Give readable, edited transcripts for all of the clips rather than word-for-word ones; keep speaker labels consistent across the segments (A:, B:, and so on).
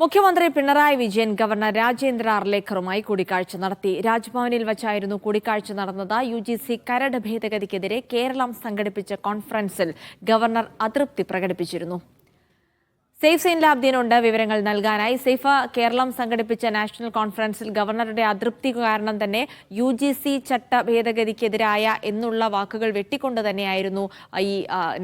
A: മുഖ്യമന്ത്രി പിണറായി വിജയൻ ഗവർണർ രാജേന്ദ്ര അർലേക്കറുമായി കൂടിക്കാഴ്ച നടത്തി. രാജ്ഭവനിൽ വച്ചായിരുന്നു കൂടിക്കാഴ്ച നടന്നത്. യുജിസി കരട് ഭേദഗതിക്കെതിരെ കേരളം സംഘടിപ്പിച്ച കോൺഫറൻസിൽ ഗവർണർ അതൃപ്തി പ്രകടിപ്പിച്ചിരുന്നു. സെയ്ഫ് സൈൻ ലാബ്ദീനുണ്ട് വിവരങ്ങൾ നൽകാനായി. സെയ്ഫ്, കേരളം സംഘടിപ്പിച്ച നാഷണൽ കോൺഫറൻസിൽ ഗവർണറുടെ അതൃപ്തി കാരണം തന്നെ യുജിസി ചട്ട ഭേദഗതിക്കെതിരായ എന്നുള്ള വാക്കുകൾ വെട്ടിക്കൊണ്ട് തന്നെയായിരുന്നു ഈ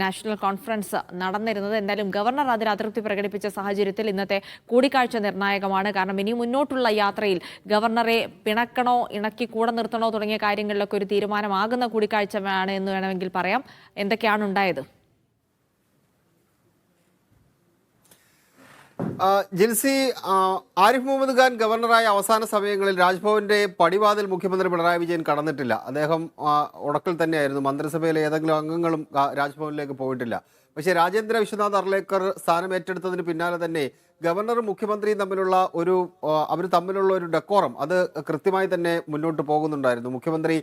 A: നാഷണൽ കോൺഫറൻസ് നടന്നിരുന്നത്. എന്തായാലും ഗവർണർ അതിൽ അതൃപ്തി പ്രകടിപ്പിച്ച സാഹചര്യത്തിൽ ഇന്നത്തെ കൂടിക്കാഴ്ച നിർണായകമാണ്. കാരണം ഇനി മുന്നോട്ടുള്ള യാത്രയിൽ ഗവർണറെ പിണക്കണോ, ഇണക്കി കൂടെ നിർത്തണോ തുടങ്ങിയ കാര്യങ്ങളിലൊക്കെ ഒരു തീരുമാനമാകുന്ന കൂടിക്കാഴ്ചയാണ് എന്ന് വേണമെങ്കിൽ പറയാം. എന്തൊക്കെയാണ് ഉണ്ടായത്?
B: ജിൽസി, ആരിഫ് മുഹമ്മദ് ഖാൻ ഗവർണറായ അവസാന സമയങ്ങളിൽ രാജ്ഭവന്റെ പടിവാതിൽ മുഖ്യമന്ത്രി പിണറായി വിജയൻ കടന്നിട്ടില്ല. അദ്ദേഹം ഉടക്കിൽ തന്നെയായിരുന്നു. മന്ത്രിസഭയിലെ ഏതെങ്കിലും അംഗങ്ങളും രാജ്ഭവനിലേക്ക് പോയിട്ടില്ല. പക്ഷേ രാജേന്ദ്ര വിശ്വനാഥ് അർലേക്കർ സ്ഥാനം ഏറ്റെടുത്തതിന് പിന്നാലെ തന്നെ ഗവർണറും മുഖ്യമന്ത്രിയും തമ്മിലുള്ള ഒരു ഡെക്കോറം അത് കൃത്യമായി തന്നെ മുന്നോട്ട് പോകുന്നുണ്ടായിരുന്നു. മുഖ്യമന്ത്രി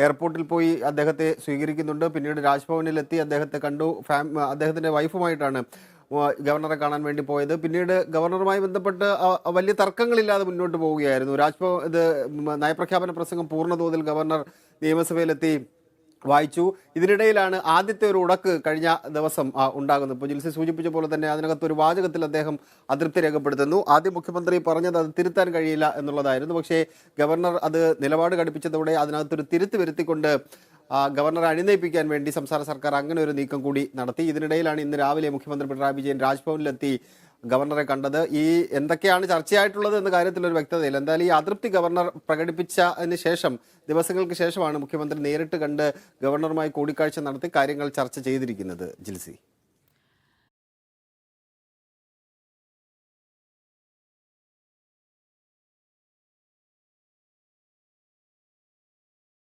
B: എയർപോർട്ടിൽ പോയി അദ്ദേഹത്തെ സ്വീകരിക്കുന്നുണ്ട്. പിന്നീട് രാജ്ഭവനിലെത്തി അദ്ദേഹത്തെ കണ്ടു. അദ്ദേഹത്തിന്റെ വൈഫുമായിട്ടാണ് ഗവർണറെ കാണാൻ വേണ്ടി പോയത്. പിന്നീട് ഗവർണറുമായി ബന്ധപ്പെട്ട് വലിയ തർക്കങ്ങളില്ലാതെ മുന്നോട്ട് പോവുകയായിരുന്നു. നയപ്രഖ്യാപന പ്രസംഗം പൂർണ്ണതോതിൽ ഗവർണർ നിയമസഭയിലെത്തി വായിച്ചു. ഇതിനിടയിലാണ് ആദ്യത്തെ ഒരു ഉടക്ക് കഴിഞ്ഞ ദിവസം ഉണ്ടാകുന്നത്. ഇപ്പോൾ ജിൽസി സൂചിപ്പിച്ച പോലെ തന്നെ അതിനകത്ത് ഒരു വാചകത്തിൽ അദ്ദേഹം അതൃപ്തി രേഖപ്പെടുത്തുന്നു. ആദ്യം മുഖ്യമന്ത്രി പറഞ്ഞത് അത് തിരുത്താൻ കഴിയില്ല എന്നുള്ളതായിരുന്നു. പക്ഷേ ഗവർണർ അത് നിലപാട് ഘടിപ്പിച്ചതോടെ അതിനകത്തൊരു തിരുത്ത് വരുത്തിക്കൊണ്ട് ഗവർണറെ അണിനയിപ്പിക്കാൻ വേണ്ടി സംസ്ഥാന സർക്കാർ അങ്ങനെ ഒരു നീക്കം കൂടി നടത്തി. ഇതിനിടയിലാണ് ഇന്ന് രാവിലെ മുഖ്യമന്ത്രി പിണറായി വിജയൻ രാജ്ഭവനിലെത്തി ഗവർണറെ കണ്ടത്. എന്തൊക്കെയാണ് ചർച്ചയായിട്ടുള്ളത് എന്ന കാര്യത്തിൽ ഒരു വ്യക്തതയില്ല. എന്തായാലും ഈ അതൃപ്തി ഗവർണർ പ്രകടിപ്പിച്ചതിന് ശേഷം ദിവസങ്ങൾക്ക് ശേഷമാണ് മുഖ്യമന്ത്രി നേരിട്ട് കണ്ട് ഗവർണറുമായി കൂടിക്കാഴ്ച നടത്തി കാര്യങ്ങൾ ചർച്ച ചെയ്തിരിക്കുന്നത്. ജിൽസി.